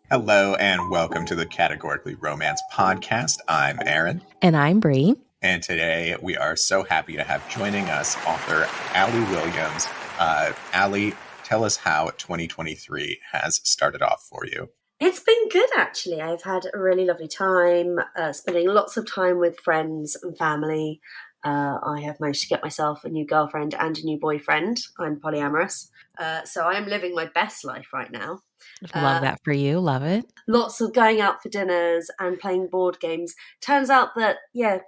Hello and welcome to the Categorically Romance podcast. I'm Aaron. And I'm Bree. And today we are so happy to have joining us author Allie Williams. Allie, tell us how 2023 has started off for you. It's been good, actually. I've had a really lovely time, spending lots of time with friends and family. I have managed to get myself a new girlfriend and a new boyfriend. I'm polyamorous. So I'm living my best life right now. Love that for you. Love it. Lots of going out for dinners and playing board games. Turns out that,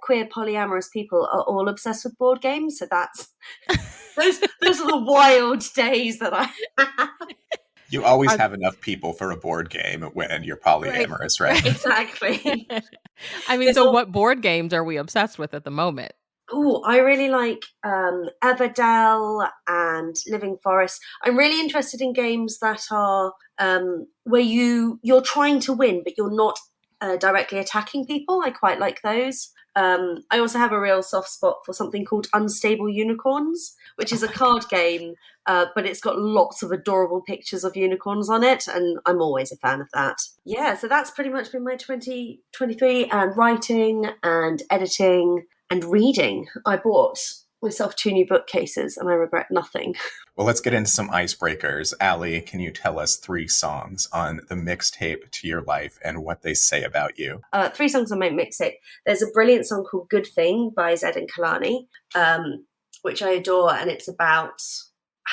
queer polyamorous people are all obsessed with board games. So that's those are the wild days that I have. You always have enough people for a board game when you're polyamorous, right? Exactly. I mean, so what board games are we obsessed with at the moment? Oh, I really like Everdell and Living Forest. I'm really interested in games that are where you're trying to win, but you're not directly attacking people. I quite like those. I also have a real soft spot for something called Unstable Unicorns, which is a card game, but it's got lots of adorable pictures of unicorns on it, and I'm always a fan of that. Yeah, so that's pretty much been my 2023, and writing and editing and reading. I bought myself 2 new bookcases and I regret nothing. Well, let's get into some icebreakers. Allie, can you tell us 3 songs on the mixtape To Your Life and what they say about you? 3 songs on my mixtape. There's a brilliant song called Good Thing by Zed and Kalani, which I adore, and it's about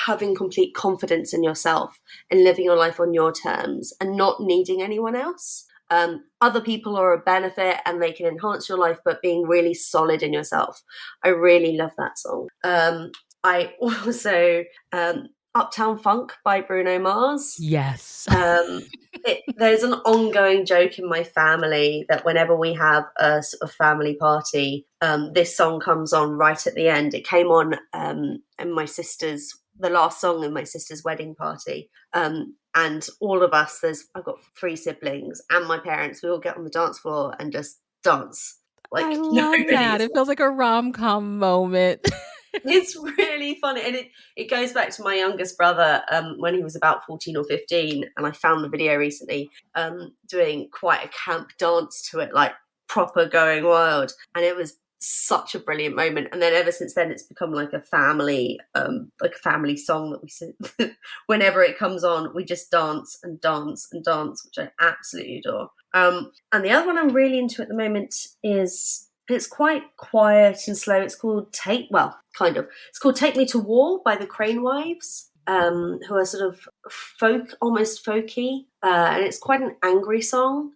having complete confidence in yourself and living your life on your terms and not needing anyone else. Other people are a benefit and they can enhance your life, but being really solid in yourself. I really love that song. I also Uptown Funk by Bruno Mars. Yes. There's an ongoing joke in my family that whenever we have a sort of family party, this song comes on right at the end. It came on in the last song in my sister's wedding party. And all of us, I've got 3 siblings and my parents, we all get on the dance floor and just dance. I love that. It feels like a rom-com moment. It's really funny. And it goes back to my youngest brother when he was about 14 or 15. And I found the video recently doing quite a camp dance to it, like proper going wild. And it was such a brilliant moment. And then ever since then it's become like a family song that we sing. Whenever it comes on, we just dance and dance and dance, which I absolutely adore. And the other one I'm really into at the moment it's quite quiet and slow. It's called Take Me to War by the Crane Wives, who are sort of almost folky, and it's quite an angry song.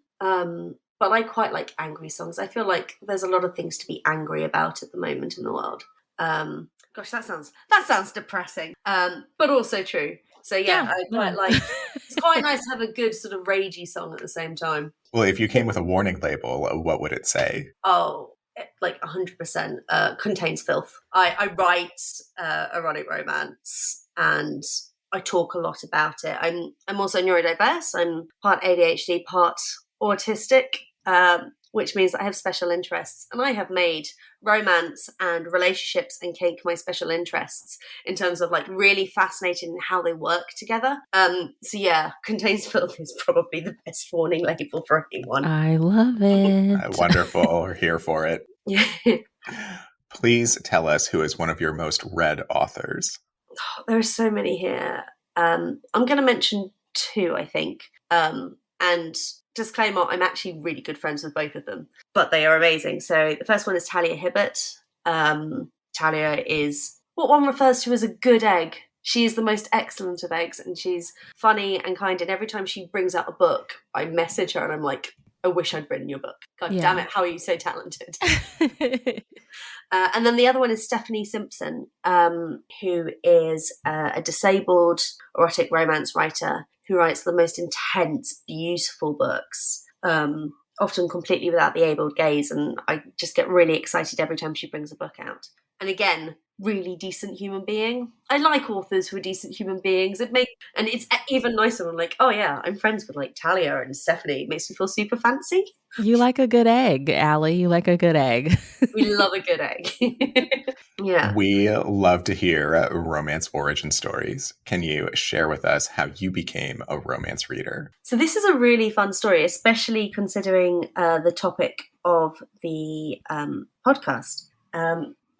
But I quite like angry songs. I feel like there's a lot of things to be angry about at the moment in the world. Gosh, that sounds depressing, but also true. So I quite like. It's quite nice to have a good sort of ragey song at the same time. Well, if you came with a warning label, what would it say? Oh, like 100% contains filth. I write erotic romance and I talk a lot about it. I'm also neurodiverse. I'm part ADHD, part autistic. Which means that I have special interests, and I have made romance and relationships and kink my special interests in terms of like really fascinating in how they work together. Contains filth is probably the best warning label for anyone. I love it. Wonderful. We're here for it. Please tell us who is one of your most read authors. There are so many here. I'm going to mention 2, I think. And disclaimer, I'm actually really good friends with both of them, but they are amazing. So the first one is Talia Hibbert. Talia is what one refers to as a good egg. She is the most excellent of eggs, and she's funny and kind, and every time she brings out a book, I message her and I'm like, I wish I'd written your book. God damn it, how are you so talented? And then the other one is Stephanie Simpson, who is a disabled erotic romance writer who writes the most intense, beautiful books, often completely without the abled gaze. And I just get really excited every time she brings a book out. And again, really decent human being. I like authors who are decent human beings. And it's even nicer when like, oh yeah, I'm friends with like Talia and Stephanie. It makes me feel super fancy. You like a good egg, Allie. You like a good egg. We love a good egg. Yeah. We love to hear romance origin stories. Can you share with us how you became a romance reader? So this is a really fun story, especially considering the topic of the podcast.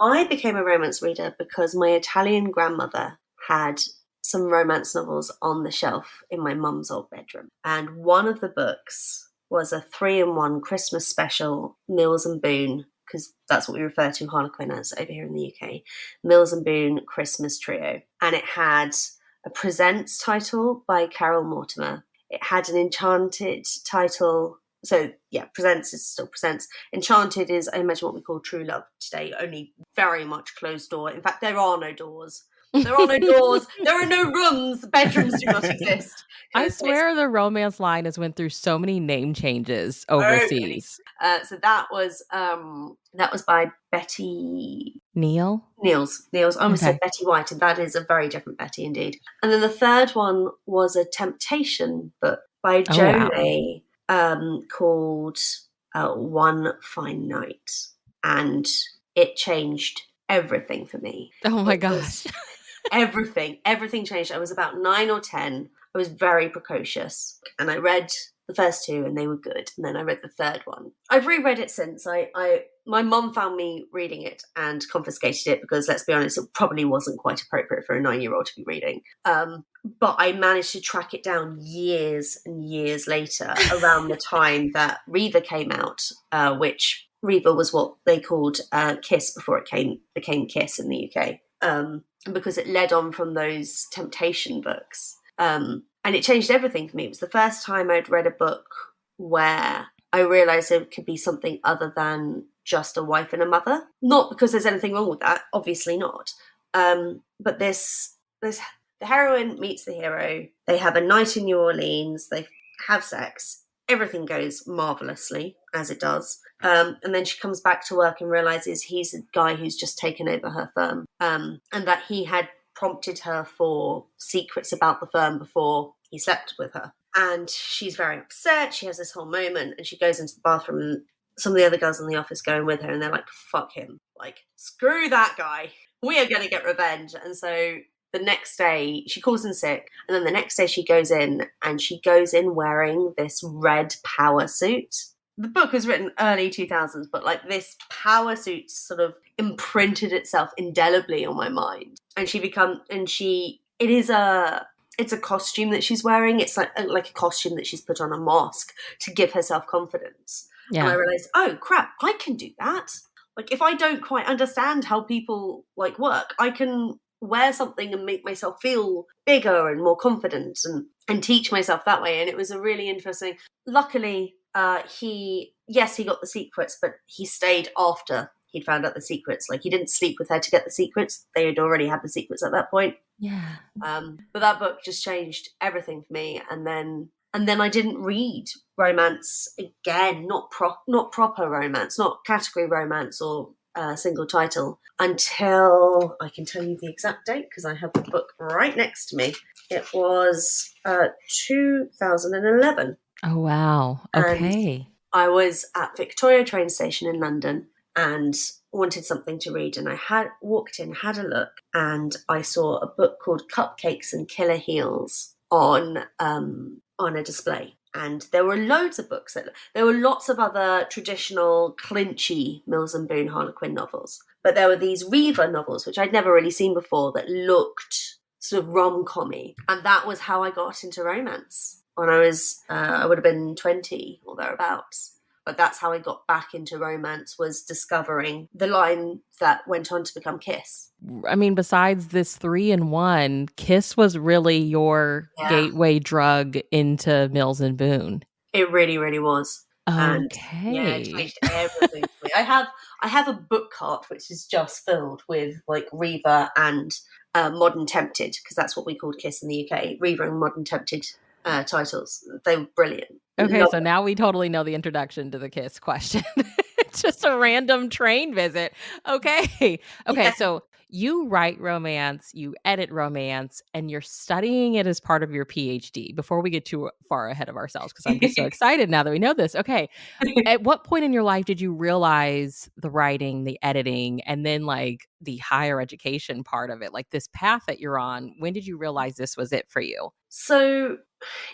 I became a romance reader because my Italian grandmother had some romance novels on the shelf in my mum's old bedroom. And one of the books was a 3-in-1 Christmas special, Mills and Boon, because that's what we refer to Harlequin as over here in the UK, Mills and Boon Christmas Trio. And it had a Presents title by Carol Mortimer. It had an Enchanted title. So yeah, Presents is still Presents. Enchanted is, I imagine, what we call True Love today, only very much closed door. In fact, there are no doors. There are no doors. There are no rooms. Bedrooms do not exist. I swear the romance line has went through so many name changes overseas. So that was by Betty Neils. I almost said Betty White, and that is a very different Betty indeed. And then the third one was a temptation book by Jolie called One Fine Night, and it changed everything for me. Oh my gosh. Everything changed. I was about 9 or 10. I was very precocious, and I read the first two and they were good, and then I read the third one. I've reread it since. My mum found me reading it and confiscated it because, let's be honest, it probably wasn't quite appropriate for a 9-year-old to be reading. But I managed to track it down years and years later, around the time that Riva came out, which Riva was what they called Kiss before it became Kiss in the UK. Because it led on from those temptation books. And it changed everything for me. It was the first time I'd read a book where I realised it could be something other than just a wife and a mother. Not because there's anything wrong with that, obviously not. But the heroine meets the hero. They have a night in New Orleans. They have sex. Everything goes marvellously, as it does. And then she comes back to work and realises he's a guy who's just taken over her firm, and that he had prompted her for secrets about the firm before he slept with her. And she's very upset. She has this whole moment, and she goes into the bathroom, and some of the other girls in the office go in with her, and they're like, fuck him. Like, screw that guy. We are going to get revenge. And so the next day she calls in sick, and then the next day she goes in wearing this red power suit. The book was written early 2000s, but like this power suit sort of imprinted itself indelibly on my mind. And it's a costume that she's wearing. It's like a costume that she's put on a mosque to give her self-confidence. Yeah. And I realized, oh crap, I can do that. Like, if I don't quite understand how people like work, I can wear something and make myself feel bigger and more confident and teach myself that way. And it was a really interesting. Luckily, he got the secrets, but he stayed after he'd found out the secrets. Like, he didn't sleep with her to get the secrets. They had already had the secrets at that point. Yeah. But that book just changed everything for me. And then I didn't read romance again, not proper romance, not category romance or single title, until I can tell you the exact date because I have the book right next to me. It was 2011. Oh, wow. Okay. And I was at Victoria train station in London and wanted something to read, and I had walked in, had a look, and I saw a book called Cupcakes and Killer Heels on a display. And there were loads of books. There were lots of other traditional clinchy Mills and Boon Harlequin novels, but there were these Riva novels, which I'd never really seen before, that looked sort of rom-commy. And that was how I got into romance. When I was, I would have been 20 or thereabouts. But that's how I got back into romance, was discovering the line that went on to become Kiss. I mean, besides this 3-in-1, Kiss was really your gateway drug into Mills and Boon. It really, really was. Okay. And, it changed everything for me. I have a book cart which is just filled with like Riva and Modern Tempted, because that's what we called Kiss in the UK. Riva and Modern Tempted titles. They were brilliant. Okay, so now we totally know the introduction to the Kiss question. It's just a random train visit. Okay. Yeah. So you write romance, you edit romance, and you're studying it as part of your PhD. Before we get too far ahead of ourselves, because I'm just so excited now that we know this. Okay. At what point in your life did you realize the writing, the editing, and then like the higher education part of it, like this path that you're on? When did you realize this was it for you? So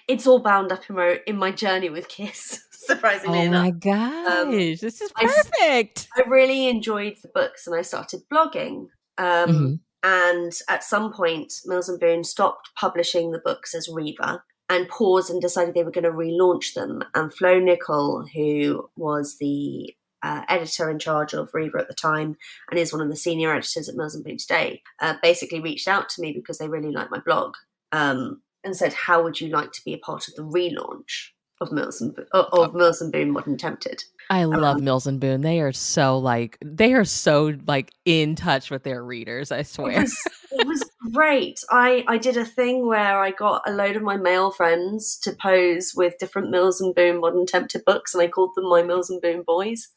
it's all bound up in my journey with Kiss, surprisingly Oh enough. my Um, gosh, this is I, s- perfect. I really enjoyed the books and I started blogging. Mhm. And at some point, Mills and Boon stopped publishing the books as Riva and paused and decided they were going to relaunch them. And Flo Nicol, who was the editor in charge of Riva at the time and is one of the senior editors at Mills and Boon today, basically reached out to me because they really liked my blog, and said, "How would you like to be a part of the relaunch of Mills and Boon Modern Tempted?" I love Um, Mills and Boon. They are so like in touch with their readers, I It swear. was it was great. I did a thing where I got a load of my male friends to pose with different Mills and Boon Modern Tempted books, and I called them my Mills and Boon boys.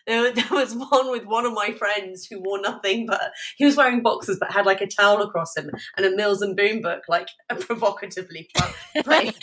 There was one with one of my friends who wore nothing but he was wearing boxers but had like a towel across him and a Mills and Boon book, like provocatively placed.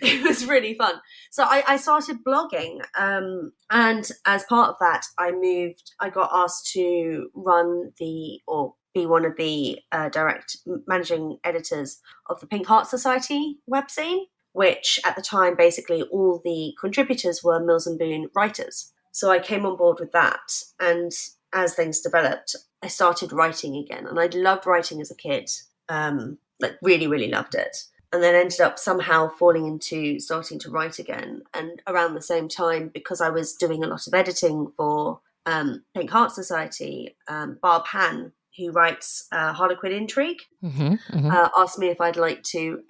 It was really fun. So I started blogging, and as part of that, I got asked to be one of the direct managing editors of the Pink Heart Society webzine, which at the time, basically all the contributors were Mills and Boon writers. So I came on board with that, and as things developed, I started writing again, and I'd loved writing as a kid, like really, really loved it, and then ended up somehow falling into starting to write again. And around the same time, because I was doing a lot of editing for Pink Heart Society, Barb Han, who writes Harlequin Intrigue, asked me if I'd like to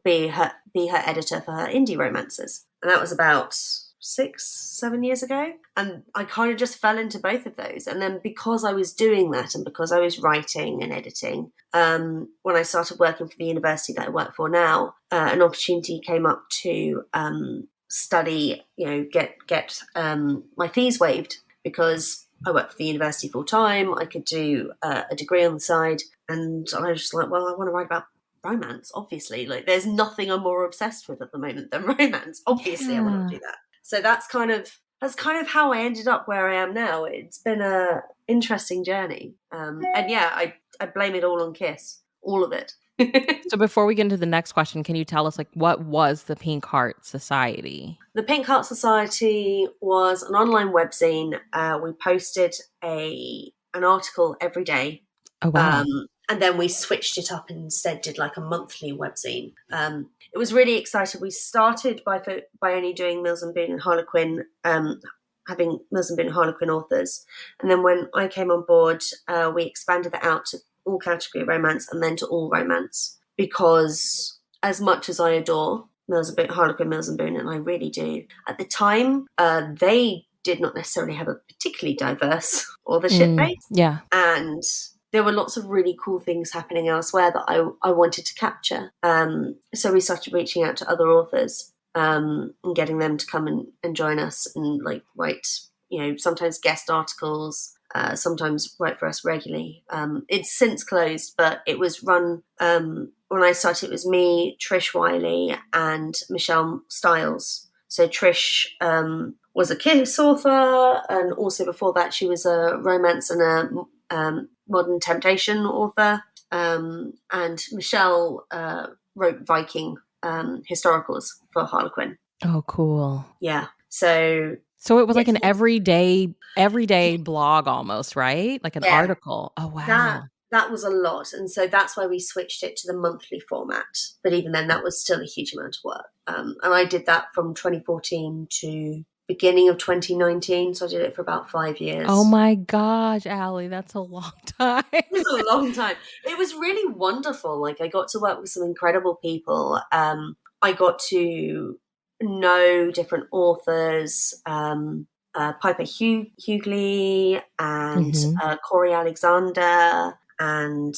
be her editor for her indie romances, and that was about 6-7 years ago. And I kind of just fell into both of those. And then because I was doing that and because I was writing and editing, when I started working for the university that I work for now, an opportunity came up to study, get my fees waived, because I work for the university full time. I could do a degree on the side, and I was just like, well, I want to write about romance, obviously. Like, there's nothing I'm more obsessed with at the moment than romance. Obviously, I want to do that. So that's kind of how I ended up where I am now. It's been a interesting journey, and yeah, I blame it all on Kiss, all of it. So before we get into the next question, can you tell us like what was the Pink Heart Society? The Pink Heart Society was an online webzine. We posted an article every day. Oh wow. And then we switched it up and instead did like a monthly webzine. It was really exciting. We started by only doing Mills and Boon and Harlequin, having Mills and Boon and Harlequin authors. And then when I came on board, we expanded that out to all category romance and then to all romance. Because as much as I adore Harlequin, Mills and Boon, and I really do, at the time, they did not necessarily have a particularly diverse authorship base. Yeah. And there were lots of really cool things happening elsewhere that I wanted to capture. So we started reaching out to other authors, and getting them to come and join us and like write, sometimes guest articles, sometimes write for us regularly. It's since closed, but it was run, when I started, it was me, Trish Wiley, and Michelle Stiles. So Trish was a Kiss author, and also before that she was a romance and a modern temptation author. And Michelle wrote Viking historicals for Harlequin. Oh, cool. Yeah. So it was like an everyday blog almost, right? Like an article. Oh wow. That was a lot. And so that's why we switched it to the monthly format. But even then, that was still a huge amount of work. And I did that from 2014 to beginning of 2019. So I did it for about 5 years. Oh my gosh, Allie, that's a long time. It was a long time. It was really wonderful. Like, I got to work with some incredible people. I got to know different authors, Piper Hughley and Corey Alexander, and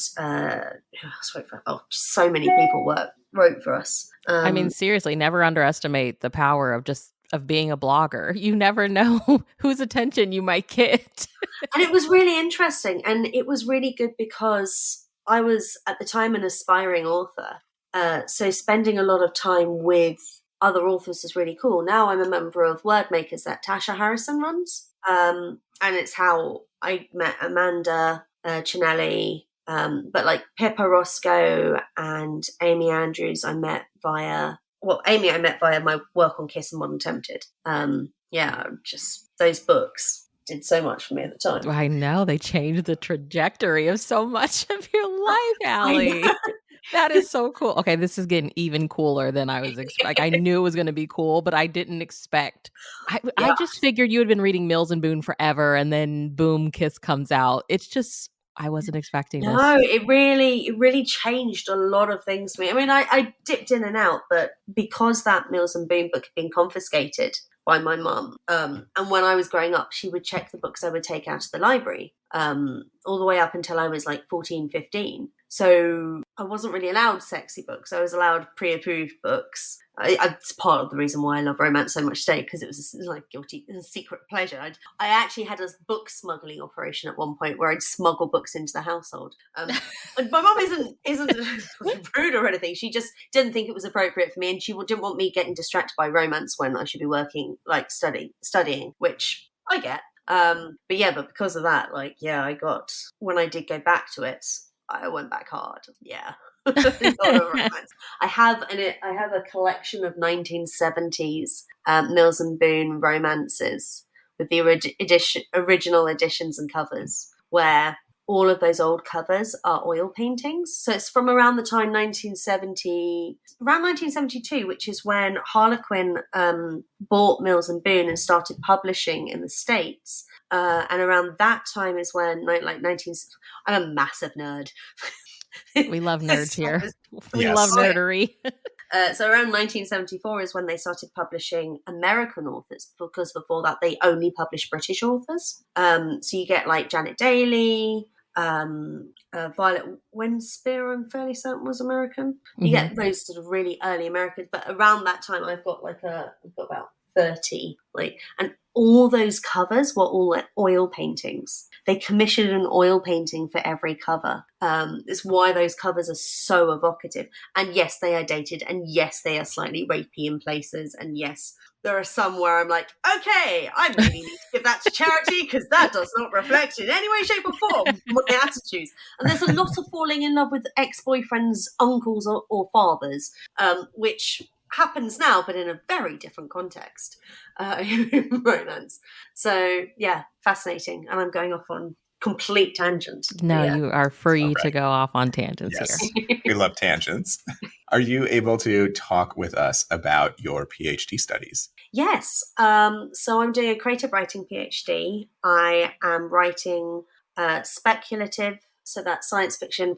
so many people wrote for us. I mean, seriously, never underestimate the power of just of being a blogger. You never know whose attention you might get. And it was really interesting. And it was really good because I was at the time an aspiring author. So spending a lot of time with other authors is really cool. Now I'm a member of Wordmakers that Tasha Harrison runs. And it's how I met Amanda Cinelli. But like Pippa Roscoe and Amy Andrews, I met via my work on Kiss and Modern Tempted. Just those books did so much for me at the time. I know, they changed the trajectory of so much of your life, Allie. That is so cool. Okay, this is getting even cooler than I was expecting. I knew it was going to be cool, but I didn't expect. I just figured you had been reading Mills and Boon forever, and then boom, Kiss comes out. It's just, I wasn't expecting this. No, it really changed a lot of things for me. I mean, I dipped in and out, but because that Mills and Boon book had been confiscated by my mum, and when I was growing up, she would check the books I would take out of the library, all the way up until I was like 14, 15. So I wasn't really allowed sexy books. I was allowed pre-approved books. It's part of the reason why I love romance so much today, because it was like a secret pleasure. I actually had a book smuggling operation at one point where I'd smuggle books into the household. And my mum isn't rude or anything. She just didn't think it was appropriate for me, and she didn't want me getting distracted by romance when I should be working, like studying, which I get. But because of that, when I did go back to it, I went back hard. Yeah. I have a collection of 1970s Mills and Boon romances with the original editions and covers, where all of those old covers are oil paintings. So it's from around the time 1972, which is when Harlequin bought Mills and Boon and started publishing in the States. And around that time is when, I'm a massive nerd. We love nerds here. We Yes. love nerdery. So around 1974 is when they started publishing American authors, because before that they only published British authors. So you get like Janet Daly, Violet Winspear, I'm fairly certain was American. You get those sort of really early Americans, but around that time I've got about 30, and all those covers were all oil paintings. They commissioned an oil painting for every cover. It's why those covers are so evocative. And yes, they are dated, and yes, they are slightly rapey in places, and yes, there are some where I'm like, okay, I really need to give that to charity because that does not reflect in any way, shape or form my attitudes. And there's a lot of falling in love with ex-boyfriends, uncles or fathers, which happens now, but in a very different context in romance. So yeah, fascinating. And I'm going off on complete tangent. No, Yeah. you are free to go off on tangents here. We love tangents. Are you able to talk with us about your PhD studies? Yes. So I'm doing a creative writing PhD. I am writing speculative, so that's science fiction,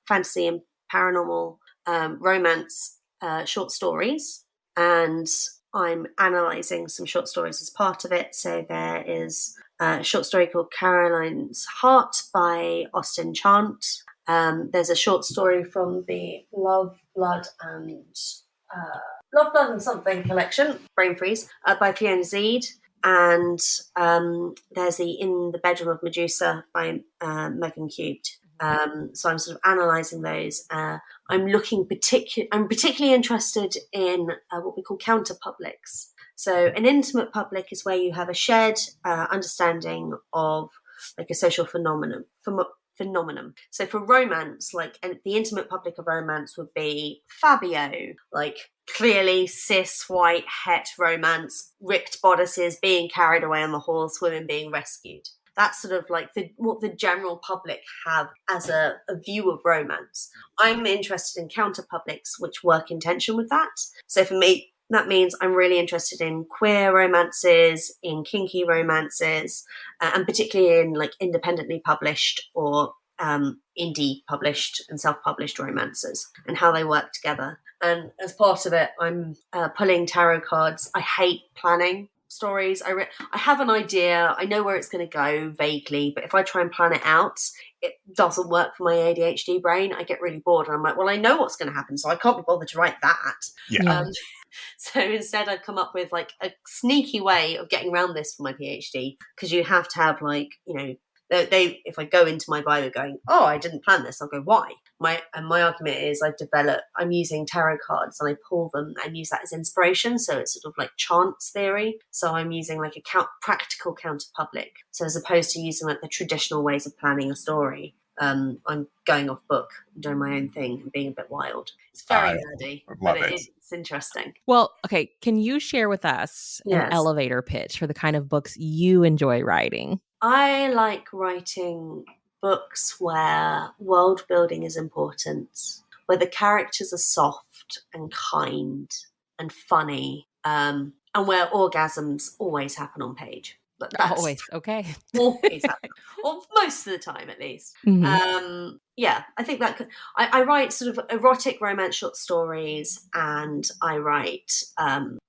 fantasy and paranormal romance short stories, and I'm analysing some short stories as part of it. So there is a short story called Caroline's Heart by Austin Chant. There's a short story from the Love, Blood and Something collection, Brain Freeze, by Fiona Zeed. And there's the In the Bedroom of Medusa by Megan Cubed. So I'm sort of analysing those. I'm particularly interested in what we call counter publics. So an intimate public is where you have a shared understanding of like a social phenomenon. So for romance, and the intimate public of romance would be Fabio, clearly cis white het romance, ripped bodices, being carried away on the horse, women being rescued. That's sort of what the general public have as a view of romance. I'm interested in counter publics which work in tension with that. So for me, that means I'm really interested in queer romances, in kinky romances, and particularly in independently published or indie published and self-published romances and how they work together. And as part of it, I'm pulling tarot cards. I hate planning stories. I have an idea. I know where it's going to go vaguely, but if I try and plan it out, it doesn't work for my ADHD brain. I get really bored and I'm like, well, I know what's going to happen, so I can't be bothered to write that. Yeah. So instead I've come up with like a sneaky way of getting around this for my PhD, because you have to have like, they if I go into my bio going, oh, I didn't plan this, I'll go, why? My argument is I'm using tarot cards and I pull them and use that as inspiration. So it's sort of like chance theory. So I'm using like a practical counterpublic. So as opposed to using like the traditional ways of planning a story, I'm going off book, doing my own thing and being a bit wild. It's very nerdy, but it's interesting. Well, okay. Can you share with us an elevator pitch for the kind of books you enjoy writing? I like writing books where world building is important, where the characters are soft and kind and funny, and where orgasms always happen on page. But that's always okay. Always happen, or most of the time at least. Mm-hmm. I think that I write sort of erotic romance short stories, and I write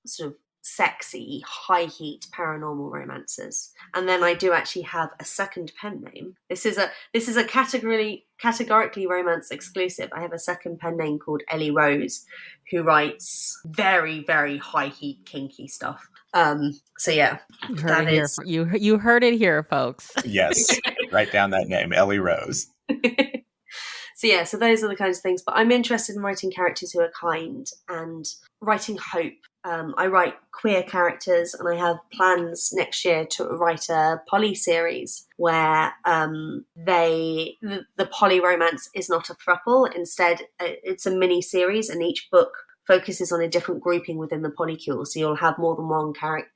sort of sexy, high heat paranormal romances. And then I do actually have a second pen name. This is a categorically romance exclusive. I have a second pen name called Ellie Rose, who writes very, very high heat kinky stuff. So yeah, you heard it here, folks. Yes, write down that name, Ellie Rose. So those are the kinds of things. But I'm interested in writing characters who are kind and writing hope. I write queer characters, and I have plans next year to write a poly series where the poly romance is not a throuple. Instead, it's a mini series, and each book focuses on a different grouping within the polycule. So you'll have more than one character.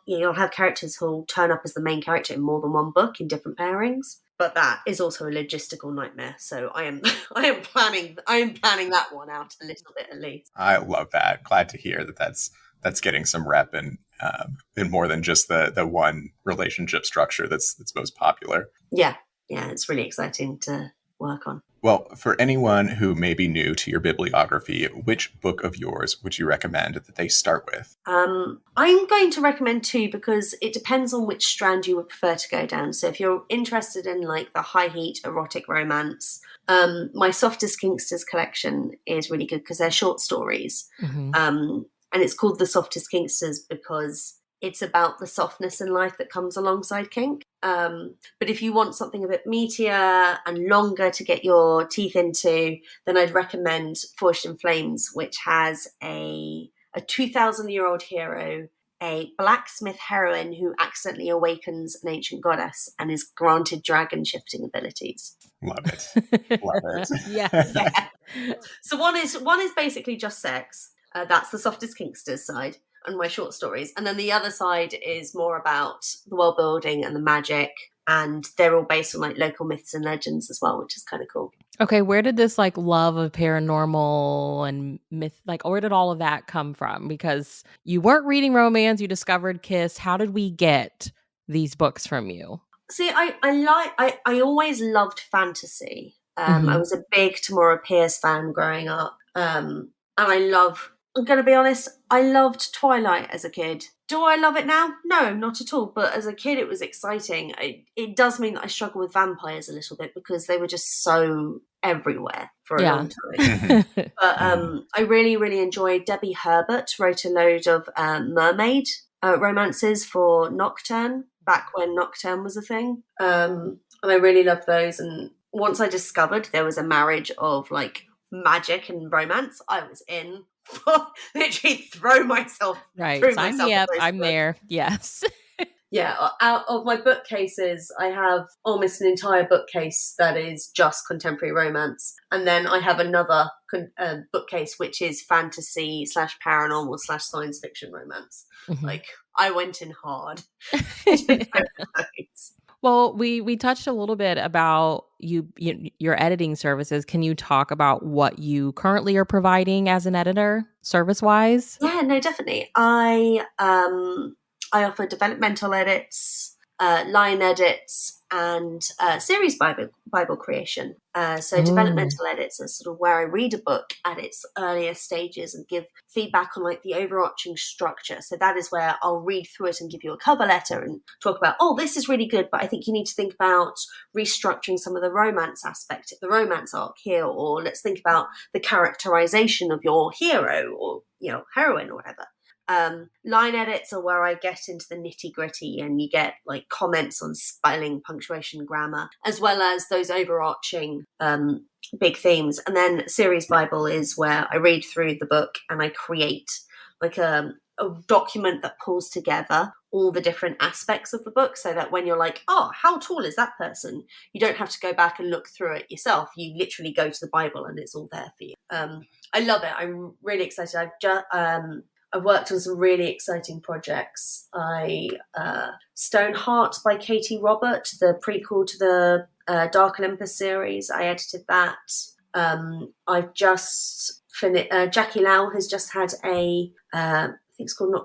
You'll have characters who'll turn up as the main character in more than one book in different pairings. But that is also a logistical nightmare. So I am planning that one out a little bit at least. I love that. Glad to hear that's getting some rep in more than just the one relationship structure that's most popular. Yeah, it's really exciting to work on. Well, for anyone who may be new to your bibliography, which book of yours would you recommend that they start with? I'm going to recommend two, because it depends on which strand you would prefer to go down. So if you're interested in like the high heat erotic romance, my Softest Kinksters collection is really good because they're short stories. Mm-hmm. And it's called The Softest Kinksters because it's about the softness in life that comes alongside kink. But if you want something a bit meatier and longer to get your teeth into, then I'd recommend Forged in Flames, which has a 2,000-year-old hero, a blacksmith heroine who accidentally awakens an ancient goddess and is granted dragon shifting abilities. Love it. Love it. Yeah. So one is basically just sex. That's the Softest Kinksters side and my short stories. And then the other side is more about the world building and the magic. And they're all based on like local myths and legends as well, which is kind of cool. Okay, where did this like love of paranormal and myth, like where did all of that come from? Because you weren't reading romance, you discovered Kiss. How did we get these books from you? See, I always loved fantasy. I was a big Tamora Pierce fan growing up. And I'm going to be honest, I loved Twilight as a kid. Do I love it now? No, not at all. But as a kid, it was exciting. It does mean that I struggle with vampires a little bit because they were just so everywhere for a long time. But I really, really enjoyed Debbie Herbert wrote a load of mermaid romances for Nocturne back when Nocturne was a thing. And I really loved those. And once I discovered there was a marriage of like magic and romance, I was in. Literally throw myself through myself. I'm there. Yes. Yeah, out of my bookcases, I have almost an entire bookcase that is just contemporary romance, and then I have another bookcase which is fantasy / paranormal / science fiction romance. Like I went in hard. Well, we touched a little bit about your editing services. Can you talk about what you currently are providing as an editor, service-wise? Yeah, no, definitely. I offer developmental edits, line edits, and series Bible creation. So developmental edits are sort of where I read a book at its earlier stages and give feedback on like the overarching structure. So that is where I'll read through it and give you a cover letter and talk about, oh, this is really good, but I think you need to think about restructuring some of the romance aspect, the romance arc here, or let's think about the characterization of your hero or, you know, heroine or whatever. Line edits are where I get into the nitty gritty and you get like comments on spelling, punctuation, grammar, as well as those overarching big themes. And then series Bible is where I read through the book and I create like a document that pulls together all the different aspects of the book, so that when you're like, oh, how tall is that person? You don't have to go back and look through it yourself. You literally go to the Bible and it's all there for you. I love it. I'm really excited. I've worked on some really exciting projects. Stoneheart by Katie Robert, the prequel to the Dark Olympus series. I edited that. I've just finished. Jackie Lau has just had I think it's called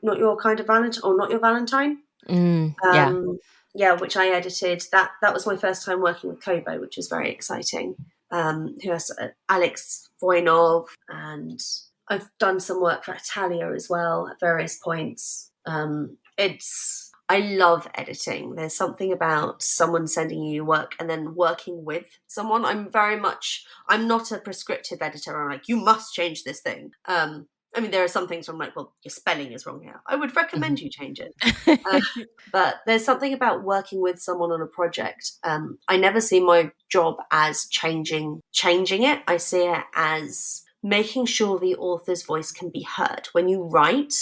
Not Your Kind of Valentine, or Not Your Valentine. Yeah, which I edited. That was my first time working with Kobo, which was very exciting. Who has Alex Voynov, and I've done some work for Italia as well at various points. I love editing. There's something about someone sending you work and then working with someone. I'm not a prescriptive editor. I'm like, you must change this thing. I mean, there are some things where I'm like, well, your spelling is wrong here. I would recommend you change it. But there's something about working with someone on a project. I never see my job as changing it. I see it as making sure the author's voice can be heard. When you write,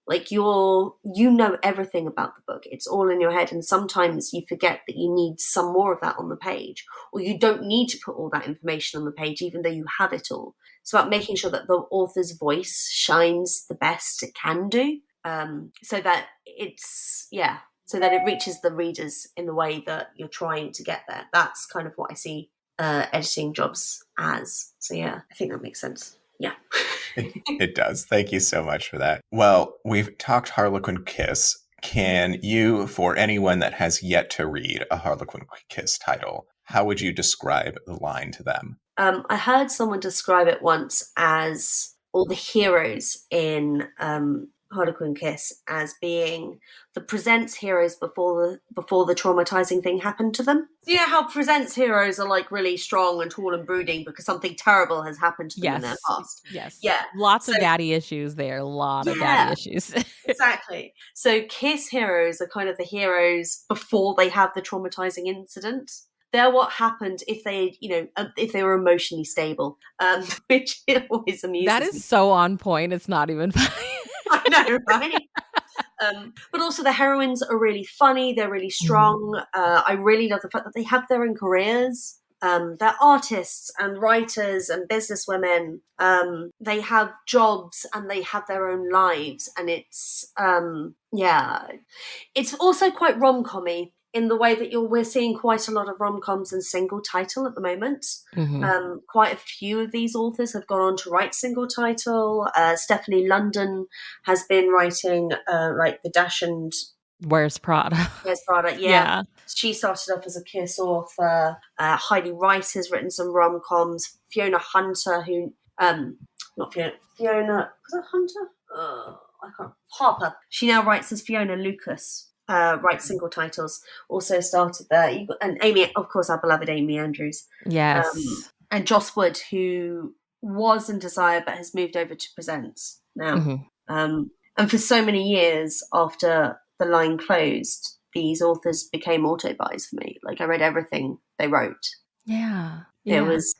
like you know everything about the book. It's all in your head. And sometimes you forget that you need some more of that on the page, or you don't need to put all that information on the page, even though you have it all. It's about making sure that the author's voice shines the best it can do, so that it reaches the readers in the way that you're trying to get there. That's kind of what I see editing jobs as. So yeah, I think that makes sense. Yeah. It does. Thank you so much for that. Well, we've talked Harlequin Kiss. Can you, for anyone that has yet to read a Harlequin Kiss title, how would you describe the line to them? I heard someone describe it once as all the heroes in Harlequin Kiss as being the Presents heroes before the traumatizing thing happened to them. You know how Presents heroes are like really strong and tall and brooding because something terrible has happened to them in their past. Yes. Yeah. Lots of daddy issues there. A lot of daddy issues. Exactly. So Kiss heroes are kind of the heroes before they have the traumatizing incident. They're what happened if they were emotionally stable, which always amuses me. That is so on point. It's not even funny. I know, right? But also the heroines are really funny. They're really strong. I really love the fact that they have their own careers. They're artists and writers and businesswomen. They have jobs and they have their own lives. And it's also quite rom-com-y in the way that we're seeing quite a lot of rom-coms and single title at the moment. Quite a few of these authors have gone on to write single title. Stephanie London has been writing like The Dash and Where's Prada? Where's Prada? Yeah. She started off as a Kiss author. Heidi Rice has written some rom-coms. Fiona Hunter, not Fiona, was that Hunter? I can't. Harper. She now writes as Fiona Lucas. Writes single titles. Also started there. And Amy, of course, our beloved Amy Andrews. Yes. And Joss Wood, who was in Desire but has moved over to Presents now. And for so many years after the line closed, these authors became auto-buys for me. Like I read everything they wrote. Yeah. It was,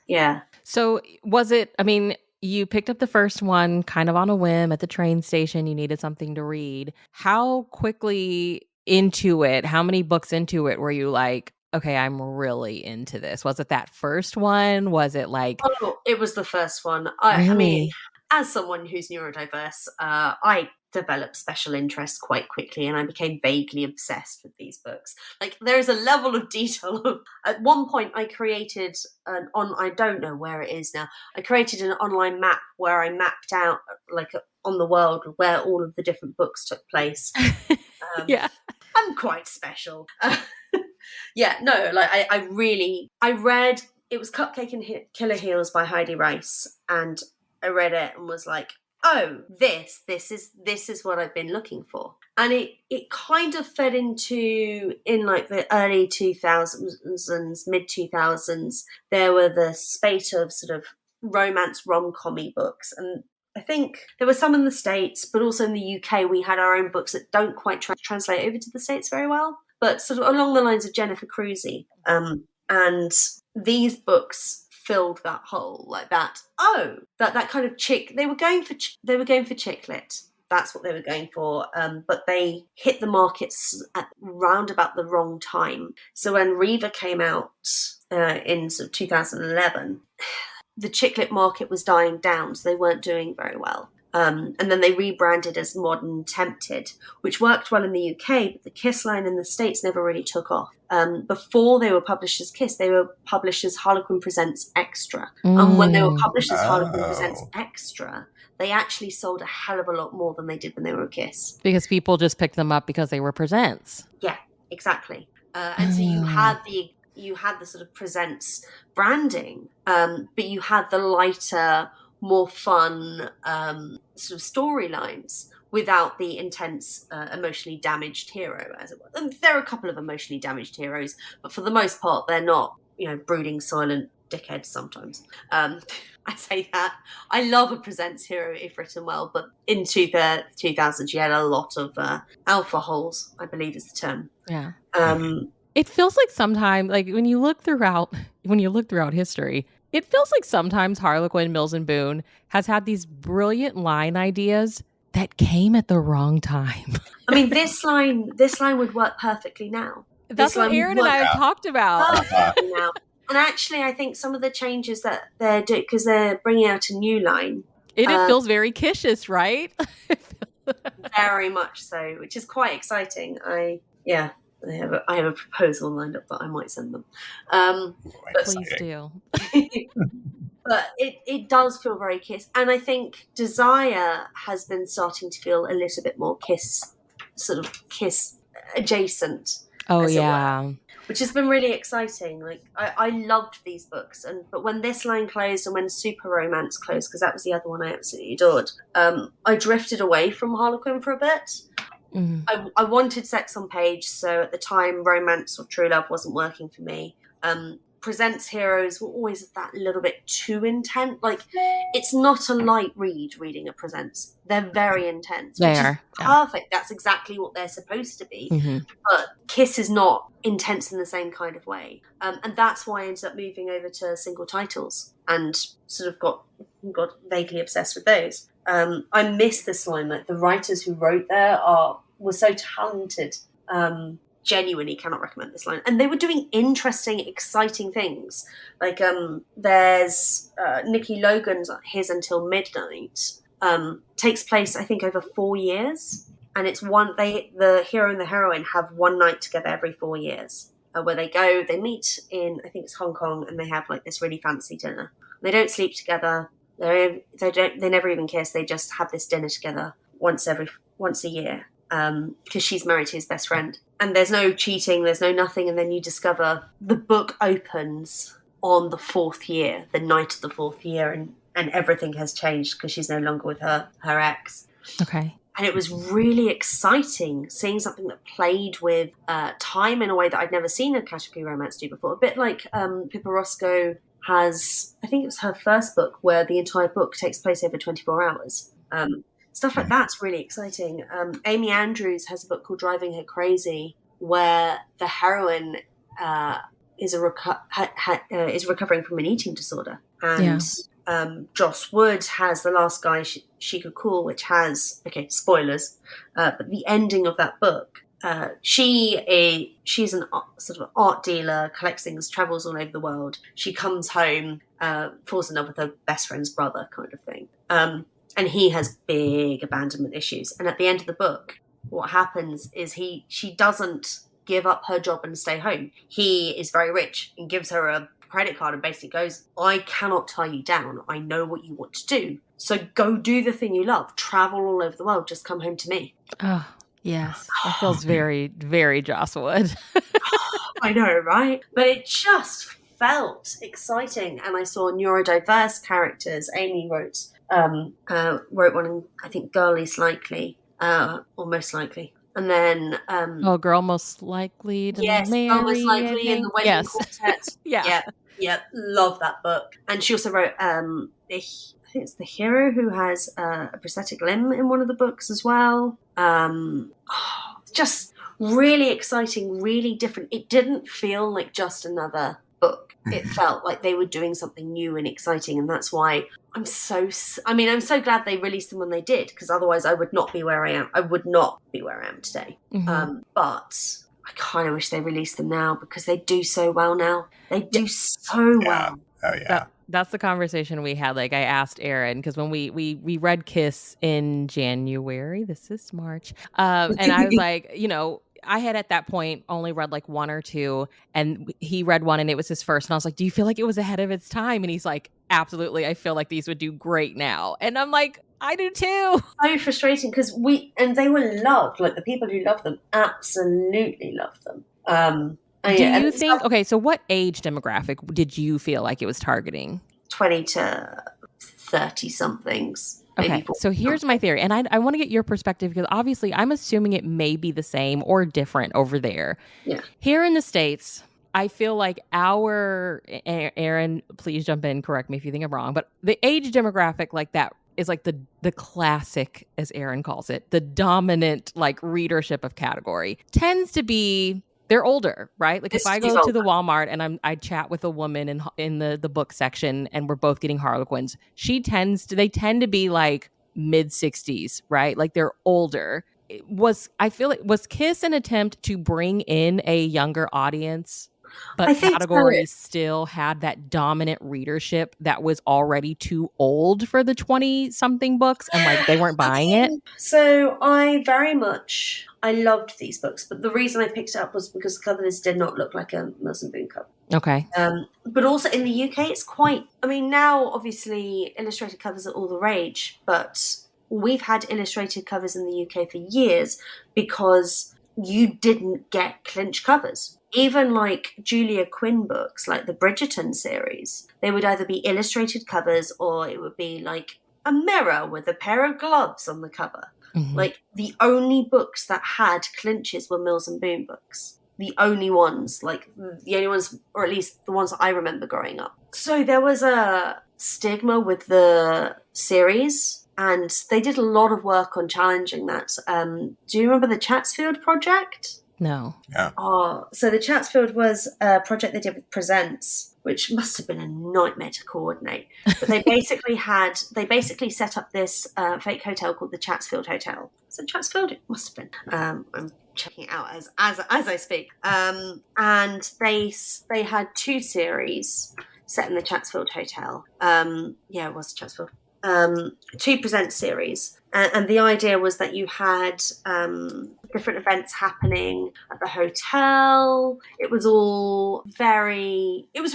So was it, I mean, you picked up the first one kind of on a whim at the train station. You needed something to read. How quickly into it, how many books into it were you like, okay, I'm really into this? Was it that first one? Was it like... Oh, it was the first one. Really? I mean, as someone who's neurodiverse, I developed special interest quite quickly and I became vaguely obsessed with these books. Like there's a level of detail. At one point I created I don't know where it is now. I created an online map where I mapped out like on the world where all of the different books took place. Yeah. I'm quite special. Yeah, no, like I read, it was Cupcake and Killer Heels by Heidi Rice, and I read it and was like, oh, this is what I've been looking for. And it kind of fed into, in like the early 2000s, mid 2000s, there were the spate of sort of romance rom-com-y books, and I think there were some in the States, but also in the UK we had our own books that don't quite translate over to the States very well, but sort of along the lines of Jennifer Cruzy. And these books filled that hole, like that. Oh, that kind of chick. They were going for chick lit. That's what they were going for. But they hit the markets at round about the wrong time. So when Riva came out in sort of 2011, the chick lit market was dying down, so they weren't doing very well. And then they rebranded as Modern Tempted, which worked well in the UK, but the Kiss line in the States never really took off. Before they were published as Kiss, they were published as Harlequin Presents Extra. And when they were published as Harlequin Presents Extra, they actually sold a hell of a lot more than they did when they were a Kiss. Because people just picked them up because they were Presents. Yeah, exactly. And so you had the sort of Presents branding, but you had the lighter, more fun sort of storylines without the intense, emotionally damaged hero, as it was. And there are a couple of emotionally damaged heroes, but for the most part, they're not, brooding, silent dickheads sometimes. I say that. I love a Presents hero if written well, but into the 2000s, you had a lot of alpha holes, I believe is the term. Yeah. It feels like sometimes, like when you look throughout history, it feels like sometimes Harlequin, Mills, and Boon has had these brilliant line ideas that came at the wrong time. I mean, this line would work perfectly now. That's what Aaron and I have talked about. Now. And actually, I think some of the changes that they're doing, because they're bringing out a new line. It feels very Kishish, right? Very much so, which is quite exciting. I have a proposal lined up that I might send them. Please do. But it does feel very Kiss. And I think Desire has been starting to feel a little bit more Kiss, sort of Kiss adjacent. Oh, yeah. Which has been really exciting. Like I loved these books, but when this line closed and when Super Romance closed, because that was the other one I absolutely adored, I drifted away from Harlequin for a bit. Mm-hmm. I wanted sex on page, so at the time romance or true love wasn't working for me. Presents heroes were always that little bit too intense. Like, it's not a light reading a Presents. They're very intense. They which are. Is perfect. Yeah. That's exactly what they're supposed to be. Mm-hmm. But Kiss is not intense in the same kind of way. And that's why I ended up moving over to single titles and sort of got vaguely obsessed with those. I miss this line. Like, the writers who wrote there were so talented. Genuinely cannot recommend this line. And they were doing interesting, exciting things. Like, there's Nikki Logan's His Until Midnight. Takes place, I think, over 4 years. And it's the hero and the heroine have one night together every 4 years. Where they meet in, I think it's Hong Kong, and they have like this really fancy dinner. They don't sleep together. They never even kiss. They just have this dinner together once a year. Because she's married to his best friend. And there's no cheating, there's no nothing, and then you discover the book opens on the 4th year, the night of the 4th year, and everything has changed because she's no longer with her ex. Okay. And it was really exciting seeing something that played with time in a way that I'd never seen a category romance do before. A bit like Pippa Roscoe has, I think it was her first book, where the entire book takes place over 24 hours. Stuff like that's really exciting. Amy Andrews has a book called Driving Her Crazy, where the heroine is recovering from an eating disorder. And Joss Wood has The Last Guy She Could Call, which has, spoilers, but the ending of that book, she's an sort of art dealer, collects things, travels all over the world. She comes home, falls in love with her best friend's brother, kind of thing. And he has big abandonment issues. And at the end of the book, what happens is she doesn't give up her job and stay home. He is very rich and gives her a credit card and basically goes, I cannot tie you down. I know what you want to do. So go do the thing you love. Travel all over the world. Just come home to me. Oh, Yes, that feels very, very Joss Wood. I know, right? But it just felt exciting. And I saw neurodiverse characters. Amy wrote one in, I think, Girl is Likely, or Most Likely. And then, Oh, Girl Most Likely to yes, Girl Most Marry, I Likely in the think. Wedding Yes. Quartet. Yeah. Yeah, yeah, love that book. And she also wrote, I think it's the hero who has a prosthetic limb in one of the books as well. Just really exciting, really different. It didn't feel like just another book. It felt like they were doing something new and exciting, and that's why I'm so glad they released them when they did, because otherwise I would not be where I am. I would not be where I am today. But I kind of wish they released them now, because they do so well now. They do so well. Oh yeah. That's the conversation we had. Like, I asked Aaron, because when we read Kiss in January, this is March, and I was like, I had at that point only read like one or two, and he read one and it was his first, and I was like, do you feel like it was ahead of its time? And he's like, absolutely, I feel like these would do great now. And I'm like, I do too. So frustrating, because they were loved. Like, the people who loved them absolutely loved them. Do you think, okay, so what age demographic did you feel like it was targeting? 20 to 30 somethings. Okay, so here's my theory, and I want to get your perspective, because obviously I'm assuming it may be the same or different over there. Yeah. Here in the States, I feel like Aaron, please jump in, correct me if you think I'm wrong, but the age demographic like that is like the classic, as Aaron calls it, the dominant like readership of category tends to be, they're older, right? Like, if I go to the Walmart and I chat with a woman in the book section, and we're both getting Harlequins, they tend to be like mid 60s, right? Like, they're older. Was Kiss an attempt to bring in a younger audience, but category still had that dominant readership that was already too old for the 20-something books, and like they weren't buying it? So I loved these books, but the reason I picked it up was because the covers did not look like a Mills and Boon cover. Okay. But also in the UK, it's quite, now obviously illustrated covers are all the rage, but we've had illustrated covers in the UK for years because you didn't get clinch covers. Even like Julia Quinn books, like the Bridgerton series, they would either be illustrated covers or it would be like a mirror with a pair of gloves on the cover. Mm-hmm. Like, the only books that had clinches were Mills and Boon books. The only ones, or at least the ones that I remember growing up. So there was a stigma with the series, and they did a lot of work on challenging that. Do you remember the Chatsfield project? No. Yeah. So the Chatsfield was a project they did with Presents, which must have been a nightmare to coordinate. But they basically set up this fake hotel called the Chatsfield Hotel. So Chatsfield, it must have been. I'm checking it out as I speak. And they had two series set in the Chatsfield Hotel. It was Chatsfield. Two Present series. And the idea was that you had different events happening at the hotel. It was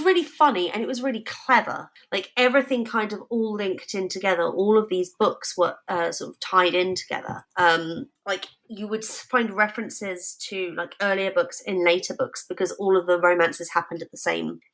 really funny, and it was really clever. Like, everything kind of all linked in together. All of these books were sort of tied in together. Like, you would find references to like earlier books in later books, because all of the romances happened in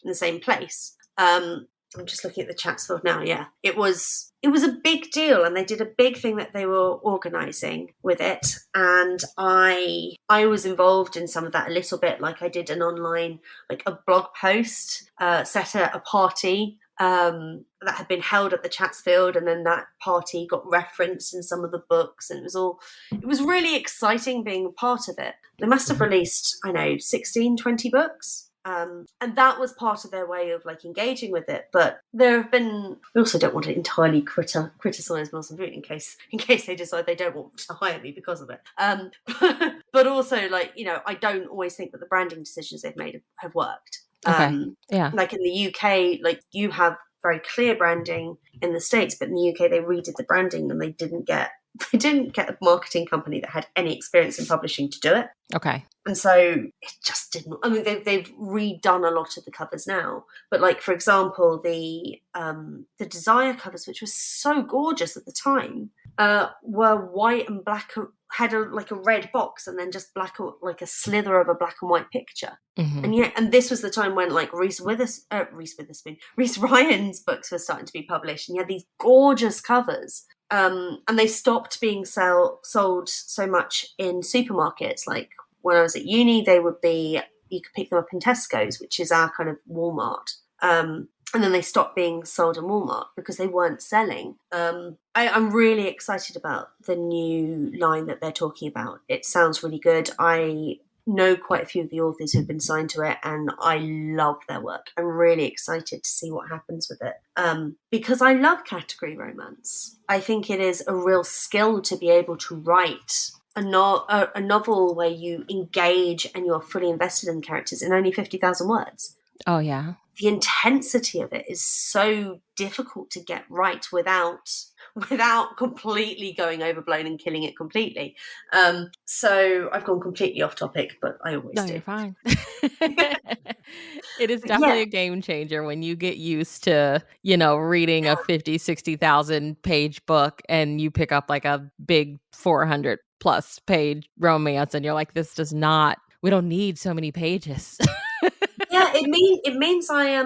the same place. I'm just looking at the Chatsfield now. Yeah, it was a big deal, and they did a big thing that they were organising with it. And I was involved in some of that a little bit. Like, I did an online, like a blog post set at a party that had been held at the Chatsfield, and then that party got referenced in some of the books, and it was really exciting being a part of it. They must have released, 16, 20 books. And that was part of their way of like engaging with it. But we also don't want to entirely criticize Mills and Boon in case they decide they don't want to hire me because of it. But also, I don't always think that the branding decisions they've made have worked. Okay. Yeah. Like, in the UK, like, you have very clear branding in the States, but in the UK they redid the branding, and they didn't get a marketing company that had any experience in publishing to do it. Okay. And so it just didn't. They've redone a lot of the covers now, but like, for example, the Desire covers, which was so gorgeous at the time, were white and black had like a red box and then just like a slither of a black and white picture. Mm-hmm. And this was the time when like Reese Ryan's books were starting to be published, and you had these gorgeous covers. And they stopped being sold so much in supermarkets. Like when I was at uni, you could pick them up in Tesco's, which is our kind of Walmart. And then they stopped being sold in Walmart because they weren't selling. I'm really excited about the new line that they're talking about. It sounds really good. I know quite a few of the authors who've been signed to it, and I love their work. I'm really excited to see what happens with it, because I love category romance. I think it is a real skill to be able to write a novel where you engage and you're fully invested in the characters in only 50,000 words. Oh, yeah. The intensity of it is so difficult to get right without completely going overblown and killing it completely. So I've gone completely off topic, but I always do. You're fine. It is definitely a game changer when you get used to, reading a 50, 60,000 page book and you pick up like a big 400 plus page romance and you're like, we don't need so many pages. Yeah, it means I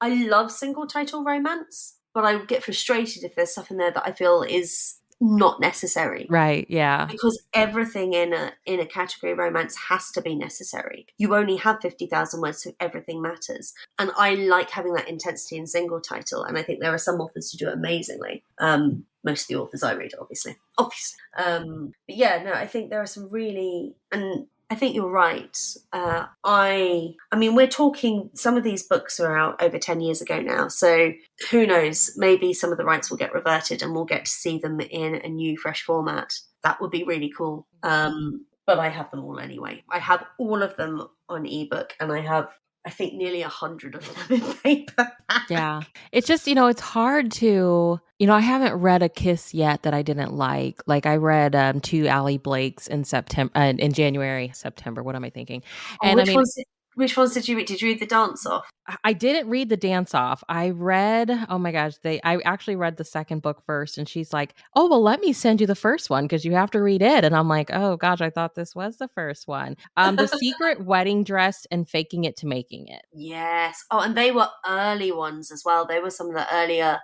love single title romance, but I get frustrated if there's stuff in there that I feel is not necessary. Right, yeah. Because everything in a category romance has to be necessary. You only have 50,000 words, so everything matters. And I like having that intensity in single title, and I think there are some authors who do it amazingly. Most of the authors I read, obviously. But yeah, no, I think there are some really, and I think you're right. I mean, we're talking, some of these books are out over 10 years ago now, so who knows, maybe some of the rights will get reverted and we'll get to see them in a new, fresh format. That would be really cool. But I have them all anyway. I have all of them on ebook, and I have, I think, nearly 100 of them in paper. Yeah. It's just, it's hard to, I haven't read a kiss yet that I didn't like. Like I read 2 Allie Blakes in September. What am I thinking? And which ones did you read? Did you read The Dance Off? I didn't read The Dance Off. I read, oh my gosh, I actually read the second book first, and she's like, oh, well, let me send you the first one because you have to read it. And I'm like, oh gosh, I thought this was the first one. The Secret Wedding Dress and Faking It to Making It. Yes. Oh, and they were early ones as well. They were some of the earlier,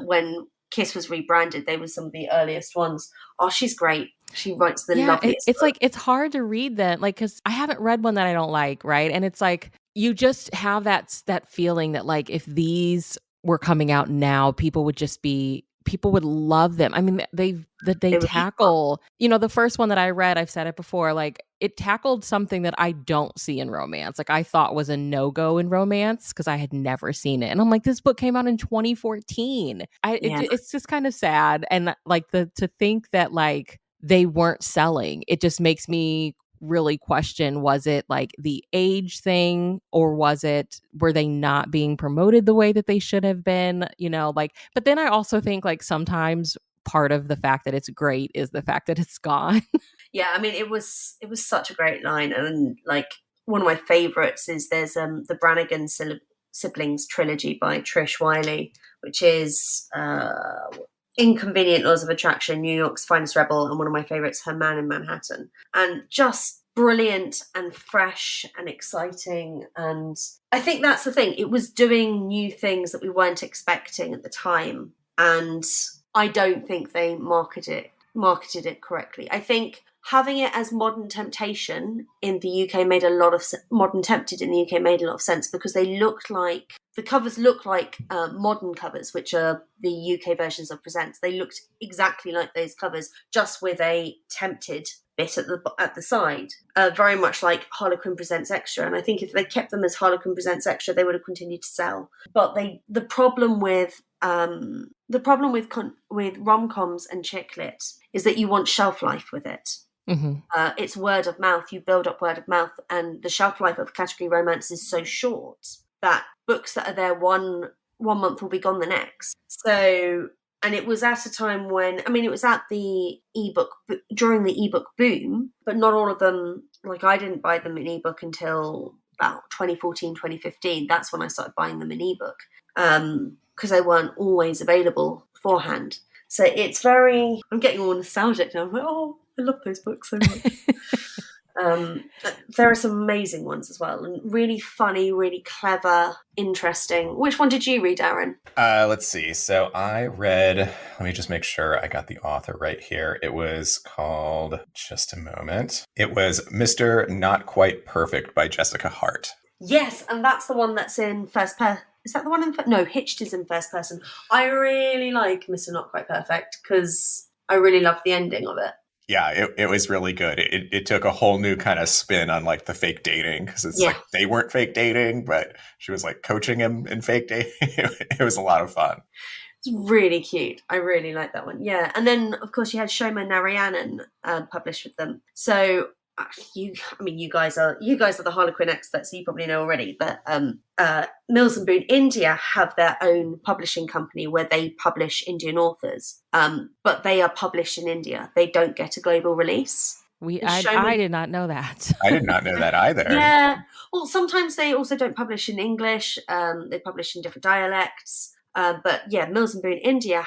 when Kiss was rebranded, they were some of the earliest ones. Oh, she's great. She writes the loveliest. It's like, it's hard to read them, like, because I haven't read one that I don't like, right? And it's like, you just have that feeling that like, if these were coming out now, people would love them. I mean, they tackle, the first one that I read, I've said it before, like it tackled something that I don't see in romance. Like I thought was a no-go in romance because I had never seen it. And I'm like, this book came out in 2014. It's just kind of sad. And like to think that like they weren't selling, it just makes me really question, was it like the age thing, or were they not being promoted the way that they should have been, but then I also think like sometimes part of the fact that it's great is the fact that it's gone. Yeah, I mean, it was such a great line, and like one of my favorites is there's the Brannigan siblings trilogy by Trish Wiley, which is Inconvenient Laws of Attraction, New York's Finest Rebel, and one of my favorites, Her Man in Manhattan. And just brilliant and fresh and exciting. And I think that's the thing. It was doing new things that we weren't expecting at the time. And I don't think they marketed it correctly. I think having it as Modern Temptation in the UK made a lot of Modern Tempted in the UK made a lot of sense, because the covers look like modern covers, which are the UK versions of Presents. They looked exactly like those covers, just with a Tempted bit at the side, very much like Harlequin Presents Extra. And I think if they kept them as Harlequin Presents Extra, they would have continued to sell. But the problem with rom-coms and chick lit is that you want shelf life with it. Mm-hmm. It's word of mouth. You build up word of mouth, and the shelf life of category romance is so short that books that are there one month will be gone the next. So, and it was at a time when, I mean, it was at the ebook, during the ebook boom, but not all of them, like I didn't buy them in ebook until about 2014, 2015. That's when I started buying them in ebook, because they weren't always available beforehand. So it's I'm getting all nostalgic now. I'm like, oh, I love those books so much. There are some amazing ones as well, and really funny, really clever, interesting. Which one did you read, Aaron? Let's see. So I read, let me just make sure I got the author right here. It was called, just a moment. It was Mr. Not Quite Perfect by Jessica Hart. Yes, and that's the one that's in first person. Is that the one in no? Hitched is in first person. I really like Mr. Not Quite Perfect because I really love the ending of it. Yeah, it was really good. It took a whole new kind of spin on like the fake dating, because it's like they weren't fake dating, but she was like coaching him in fake dating. It was a lot of fun. It's really cute. I really like that one. Yeah, and then of course you had Shoma Narayanan published with them. So you guys are the Harlequin experts, so you probably know already. But Mills and Boon India have their own publishing company where they publish Indian authors, but they are published in India. They don't get a global release. I did not know that. I did not know that either. Yeah. Well, sometimes they also don't publish in English. They publish in different dialects. But yeah, Mills and Boon India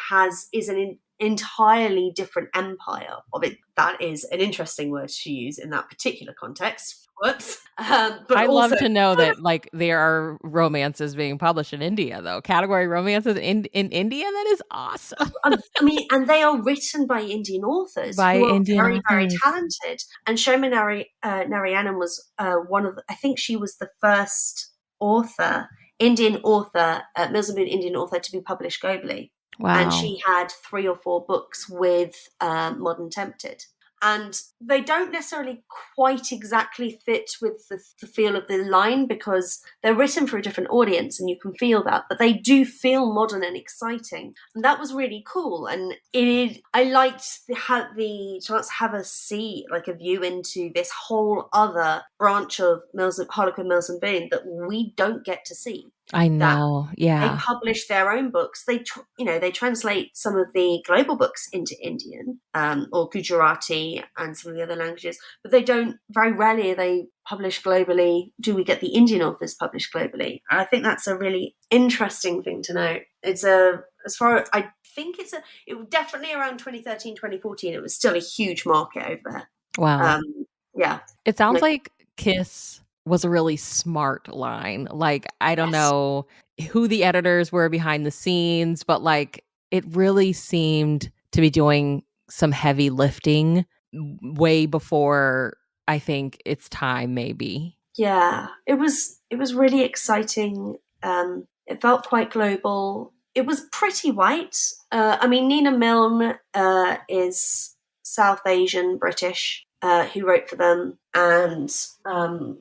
is an entirely different empire of it. That is an interesting word to use in that particular context. Whoops. But I love to know that like there are romances being published in India, though. Category romances in India. That is awesome. And they are written by Indian authors who are very talented. And Shoma Narayanan was one of I think she was the first Indian author, Mills and Boon Indian author to be published globally. Wow. And she had 3 or 4 books with Modern Tempted. And they don't necessarily quite exactly fit with the feel of the line because they're written for a different audience and you can feel that, but they do feel modern and exciting. And that was really cool. And I liked the chance to have a view into this whole other branch of Harlequin Mills and Boon that we don't get to see. I know. Yeah. They publish their own books. They translate some of the global books into Indian or Gujarati and some of the other languages, but they don't. Very rarely they publish globally. Do we get the Indian authors published globally? And I think that's a really interesting thing to note. It was definitely around 2013, 2014. It was still a huge market over there. Wow. Yeah. It sounds like Kiss was a really smart line. Like, I don't know who the editors were behind the scenes, but like it really seemed to be doing some heavy lifting way before I think it's time, maybe. Yeah, it was really exciting. It felt quite global. It was pretty white. Nina Milne is South Asian British, who wrote for them, and Shoma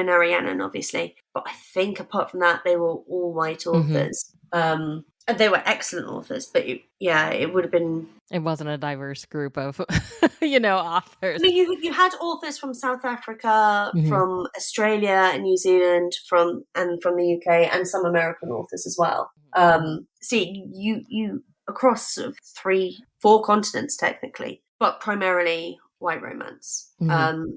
Narayanan, obviously. But I think apart from that, they were all white authors. And they were excellent authors, but it would have been... It wasn't a diverse group of, authors. I mean, you had authors from South Africa, from Australia and New Zealand, from the UK, and some American authors as well. You across sort of 4 continents technically, but primarily white romance,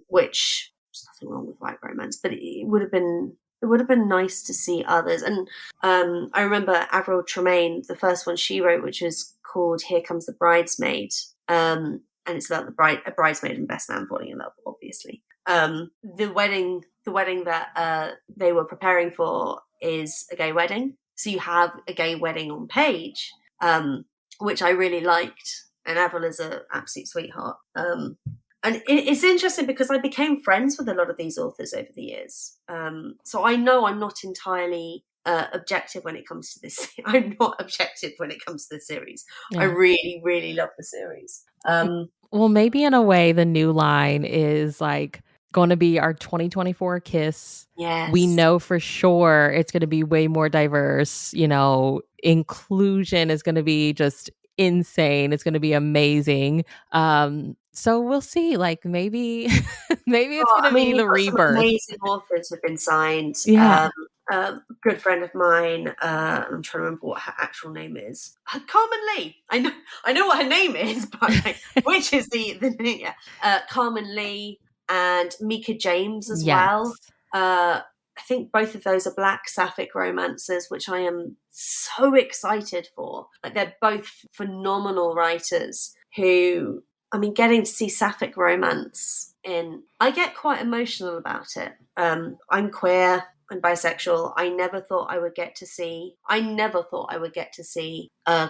which there's nothing wrong with white romance, but it would have been nice to see others. And I remember Avril Tremaine, the first one she wrote, which was called Here Comes the Bridesmaid, and it's about a bridesmaid and best man falling in love, obviously. The wedding that they were preparing for is a gay wedding, so you have a gay wedding on page, which I really liked, and Avril is an absolute sweetheart. And it's interesting because I became friends with a lot of these authors over the years. So I know I'm not entirely objective when it comes to this. I'm not objective when it comes to the series. Yeah. I really, really love the series. Well, maybe in a way, the new line is like going to be our 2024 Kiss. Yes. We know for sure it's going to be way more diverse. Inclusion is going to be just insane. It's going to be amazing. So we'll see. Like maybe it's going to be the rebirth. Amazing authors have been signed. Yeah. A good friend of mine. I'm trying to remember what her actual name is. Carmen Lee. I know what her name is, but which is the name? Yeah. Carmen Lee and Mika James as well. I think both of those are Black Sapphic romances, which I am so excited for. Like they're both phenomenal writers who getting to see sapphic romance I get quite emotional about it. I'm queer, I'm bisexual. I never thought I would get to see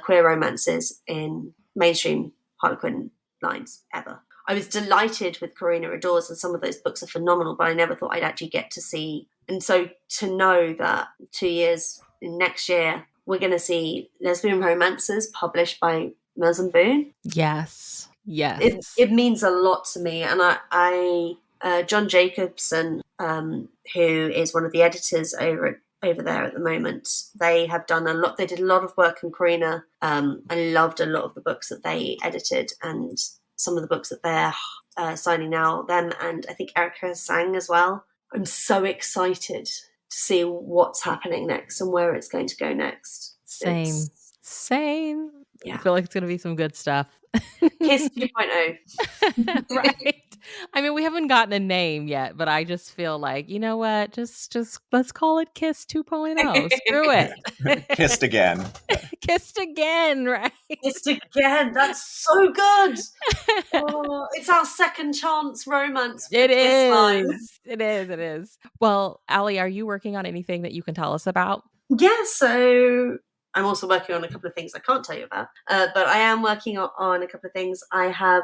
queer romances in mainstream Harlequin lines ever. I was delighted with Karina Adores, and some of those books are phenomenal, but I never thought I'd actually get to see. And so to know that 2 years, next year, we're going to see lesbian romances published by Mills and Boon. Yes. It means a lot to me. And I John Jacobson, who is one of the editors over there at the moment, they did a lot of work on Karina. I loved a lot of the books that they edited, and some of the books that they're signing now, them and I think Erica Sang as well. I'm so excited to see what's happening next and where it's going to go next. Same. Yeah. I feel like it's going to be some good stuff. Kiss 2.0. Right. I mean, we haven't gotten a name yet, but I just feel like, you know what? Just let's call it Kiss 2.0. Screw it. Kissed again. Kissed again, right? Kissed again. That's so good. Oh, it's our second chance romance. It is. It is. Well, Ali, are you working on anything that you can tell us about? Yeah, so I'm also working on a couple of things I can't tell you about, but I am working on a couple of things. I have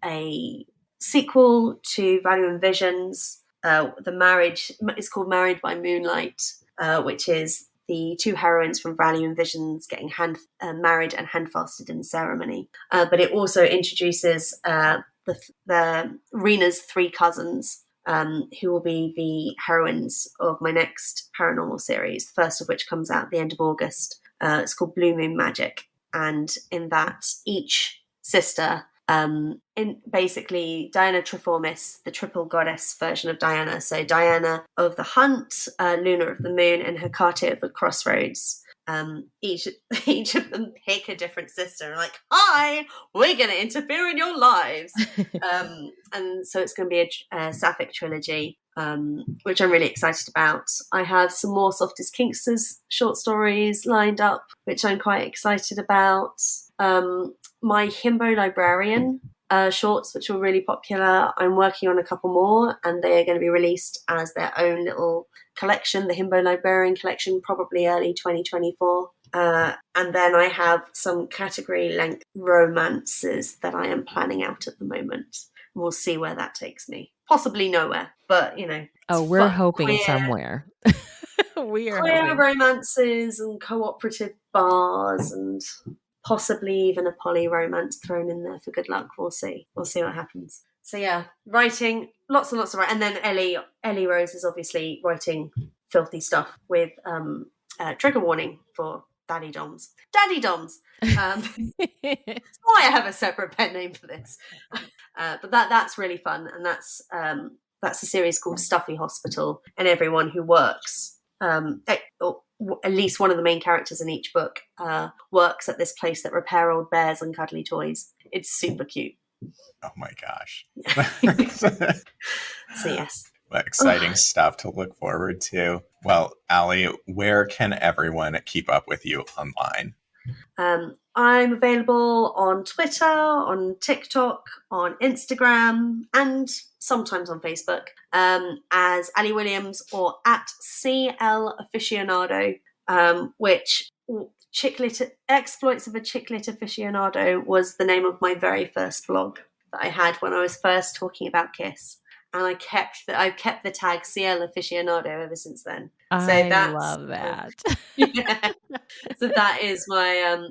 a sequel to Value and Visions. It's called Married by Moonlight, which is the two heroines from Value and Visions getting married and handfasted in the ceremony. But it also introduces the Rena's three cousins, who will be the heroines of my next paranormal series, the first of which comes out at the end of August. It's called Blue Moon Magic. And in that, each sister, in basically Diana Triformis, the triple goddess version of Diana. So Diana of the Hunt, Luna of the Moon, and Hecate of the Crossroads. Each of them pick a different sister and like, hi, we're going to interfere in your lives. And so it's going to be a sapphic trilogy, which I'm really excited about. I have some more Softest Kinksters short stories lined up, which I'm quite excited about. My Himbo Librarian shorts, which were really popular, I'm working on a couple more, and they are going to be released as their own little collection, the Himbo Librarian collection, probably early 2024. And then I have some category length romances that I am planning out at the moment. We'll see where that takes me. Possibly nowhere, but you know. Oh, we're fun, hoping queer, somewhere. We are queer hoping. romances and cooperative bars and possibly even a poly romance thrown in there for good luck. We'll see. We'll see what happens. So yeah, writing, lots and lots of writing. And then Ellie Rose is obviously writing filthy stuff with trigger warning for Daddy Doms. Daddy Doms. That's why I have a separate pen name for this. But that's really fun, and that's a series called Stuffy Hospital, and everyone who works, at least one of the main characters in each book, works at this place that repair old bears and cuddly toys. It's super cute. Oh my gosh. So yes. Exciting stuff to look forward to. Well, Ali, where can everyone keep up with you online? I'm available on Twitter, on TikTok, on Instagram, and sometimes on Facebook, as Ali Williams or at CL Aficionado, which Exploits of a Chicklit Aficionado was the name of my very first blog that I had when I was first talking about Kiss. And I've kept the tag CL Aficionado ever since then. I love that. Yeah. So that is my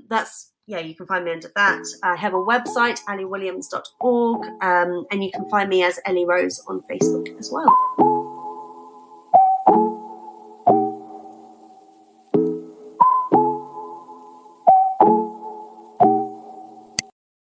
you can find me under that. I have a website, aliwilliams.org, and you can find me as Ellie Rose on Facebook as well.